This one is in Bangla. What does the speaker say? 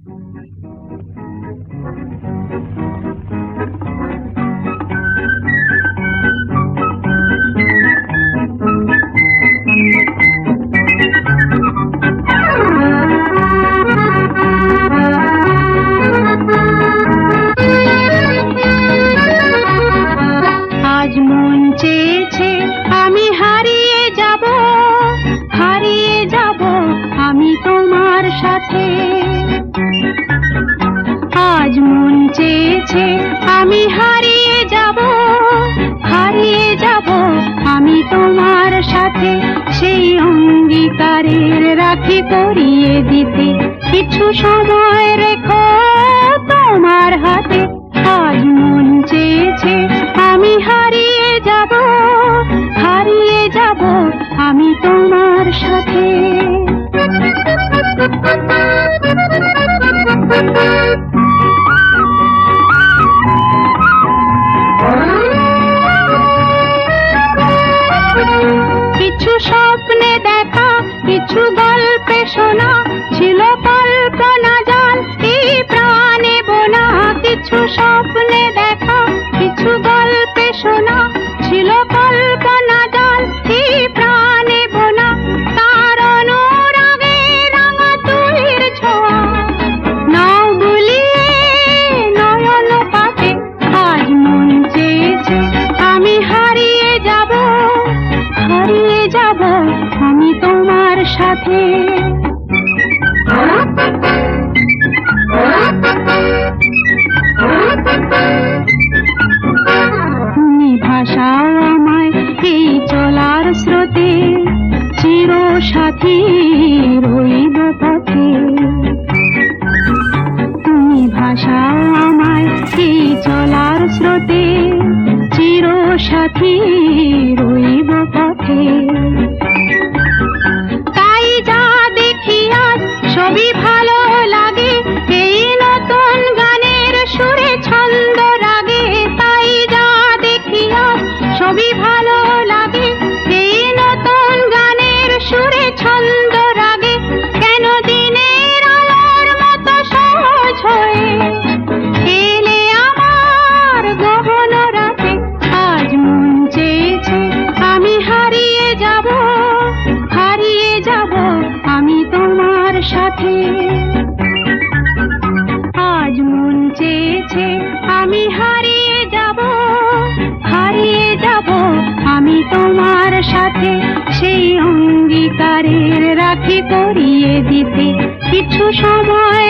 আজ মন চেয়েছে আমি হারিয়ে যাব, হারিয়ে যাব আমি তোমার সাথে। আজ মন চেয়েছে আমি হারিয়ে যাব, হারিয়ে যাব আমি তোমার সাথে। সেই অঙ্গীকারের রাখি পরিয়ে দিতে কিছু সময় রেখো তোমার হাতে। আজ মন চেয়েছে আমি হারিয়ে যাব, হারিয়ে যাব আমি তোমার সাথে। কিছু স্বপ্নে দেখা, কিছু গল্পে শোনা, ছিল কল্পনা জাল এই প্রাণে বোনা। কিছু স্বপ্নে দেখা, কিছু গল্পে শোনা, ছিল কল্পনা জাল এই প্রাণে বোনা। তার অনুরাগে রাঙা তুলির ছোঁয়া নাও বুলিয়ে নয়ন পাতে। আজ মন চেয়েছে আমি হারিয়ে যাব, হারিয়ে যাব আমি তোমার সাথে। তুমি ভাসাও আমায় এই চলার স্রোতে, চির সাথী রইব পথে। তুমি ভাসাও আমায় এই চলার স্রোতে, চির সাথী রইব পথে। তাই যা দেখি আজ সবই ভালো লাগে, এই নতুন গানের সুরে ছন্দ রাগে। তাই যা দেখি আজ সবই ভালো লাগে, এই নতুন গানের সুরে ছন্দ রাগে। কেন দিনের আলোর মতো সহজ হয়ে এলে আমার গহন রাতে। আজ মন চেয়েছে আমি হারিয়ে যাব, হারিয়ে যাব আমি তোমার সাথে। আজ মন চেয়েছে আমি হারিয়ে যাব, হারিয়ে যাব আমি তোমার সাথে। সেই অঙ্গীকারের রাখি পরিয়ে দিতে কিছু সময়